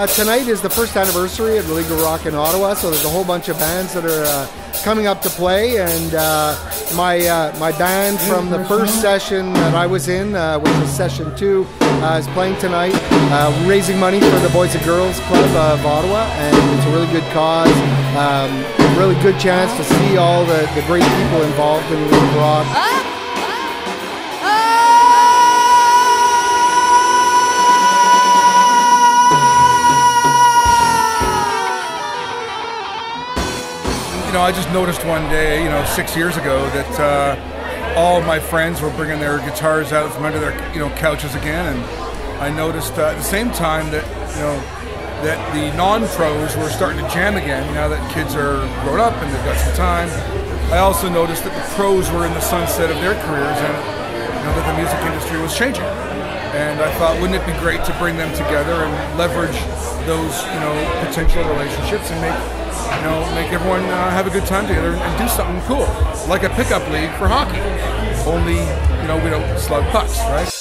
Tonight is the first anniversary of the League of Rock in Ottawa, so there's a whole bunch of bands that are coming up to play, and my band from the first session that I was in, which was session 2, is playing tonight, raising money for the Boys and Girls Club of Ottawa, and it's a really good cause, really good chance to see all the great people involved in the League of Rock. I just noticed one day, 6 years ago, that all my friends were bringing their guitars out from under their, couches again, and I noticed at the same time that, that the non-pros were starting to jam again now that kids are grown up and they've got some time. I also noticed that the pros were in the sunset of their careers, and that the music industry was changing. And I thought, wouldn't it be great to bring them together and leverage those, potential relationships and make everyone have a good time together and do something cool, like a pickup league for hockey. Only, we don't slug pucks, right?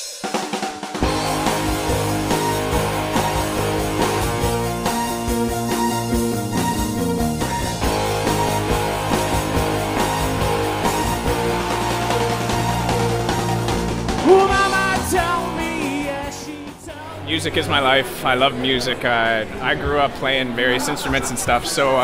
Music is my life. I love music. I grew up playing various instruments and stuff, so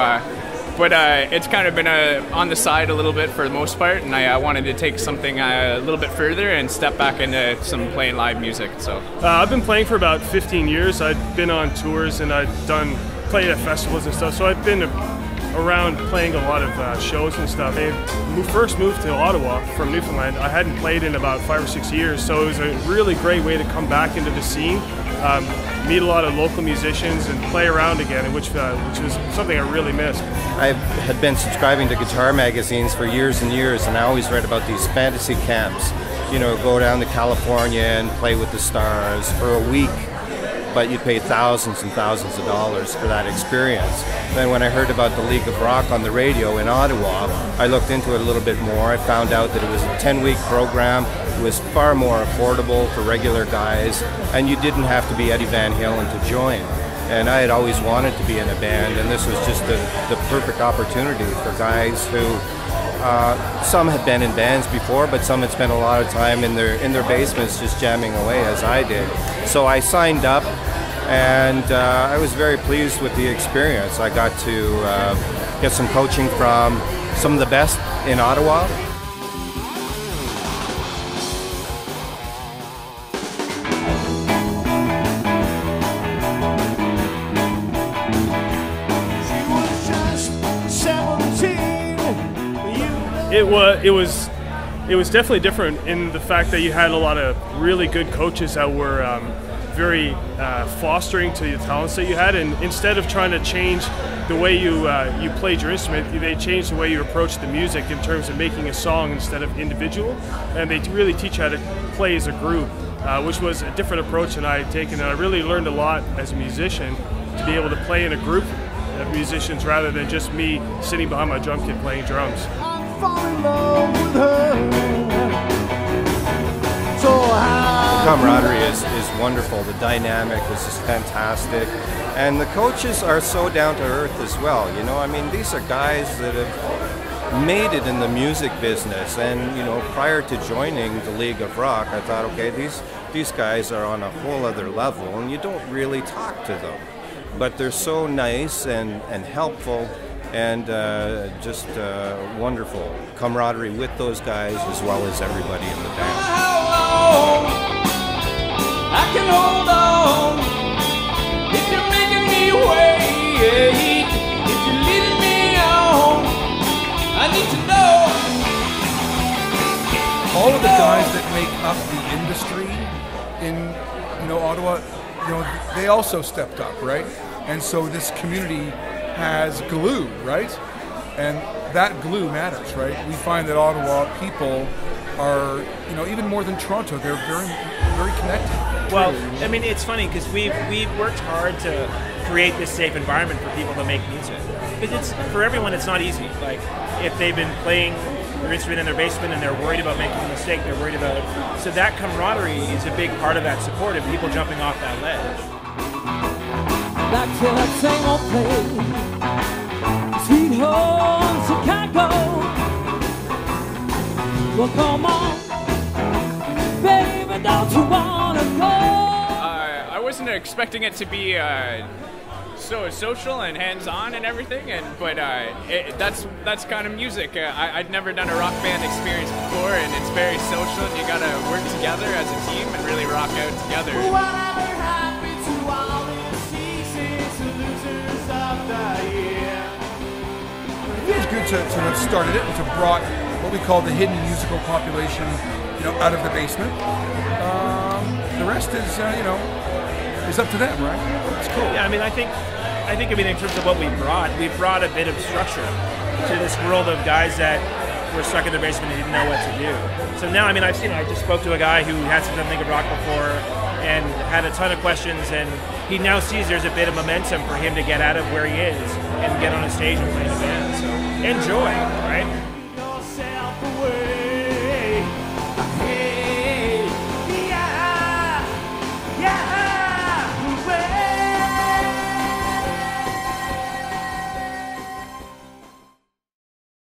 but it's kind of been on the side a little bit for the most part, and I wanted to take something a little bit further and step back into some playing live music. So I've been playing for about 15 years. I've been on tours and I've played at festivals and stuff, so I've been around playing a lot of shows and stuff. I first moved to Ottawa from Newfoundland. I hadn't played in about 5 or 6 years, so it was a really great way to come back into the scene, meet a lot of local musicians and play around again, which was something I really missed. I had been subscribing to guitar magazines for years and years, and I always read about these fantasy camps. Go down to California and play with the stars for a week, but you'd pay thousands and thousands of dollars for that experience. Then when I heard about the League of Rock on the radio in Ottawa, I looked into it a little bit more. I found out that it was a 10-week program. It was far more affordable for regular guys, and you didn't have to be Eddie Van Halen to join. And I had always wanted to be in a band, and this was just the perfect opportunity for guys who, some had been in bands before, but some had spent a lot of time in their basements just jamming away, as I did. So I signed up, and I was very pleased with the experience. I got to get some coaching from some of the best in Ottawa. It was definitely different in the fact that you had a lot of really good coaches that were very fostering to the talents that you had, and instead of trying to change the way you played your instrument, they changed the way you approached the music in terms of making a song instead of individual, and they really teach you how to play as a group, which was a different approach than I had taken, and I really learned a lot as a musician to be able to play in a group of musicians rather than just me sitting behind my drum kit playing drums. The camaraderie is wonderful. The dynamic is just fantastic, and the coaches are so down to earth as well. These are guys that have made it in the music business, and prior to joining the League of Rock, I thought, okay, these guys are on a whole other level, and you don't really talk to them, but they're so nice and helpful. And just wonderful camaraderie with those guys as well as everybody in the band. How long I can hold on if you're making me wait, if you're leading me on, I need to know. All of the guys that make up the industry in Ottawa, they also stepped up, right? And so this community has glue, right? And that glue matters, right? We find that Ottawa people are, even more than Toronto, they're very, very connected. Well, it's funny because we've worked hard to create this safe environment for people to make music. Because for everyone, it's not easy. Like, if they've been playing their instrument in their basement and they're worried about making a mistake, they're worried about it. So that camaraderie is a big part of that support of people jumping off that ledge. back to that same old place. Sweet home Chicago. Well, come on, baby, don't you wanna go? I wasn't expecting it to be so social and hands-on and everything, but that's kind of music. I'd never done a rock band experience before, and it's very social, and you gotta work together as a team and really rock out together. Whatever happened to all these seasons, the losers of the year? It feels good to have started it and to brought what we call the hidden musical population, out of the basement. The rest is, is up to them, right? It's cool. Yeah, I think in terms of what we brought a bit of structure to this world of guys that were stuck in their basement and didn't know what to do. So now, I just spoke to a guy who hasn't done Think of Rock before and had a ton of questions, and he now sees there's a bit of momentum for him to get out of where he is and get on a stage and play in a band. So enjoy.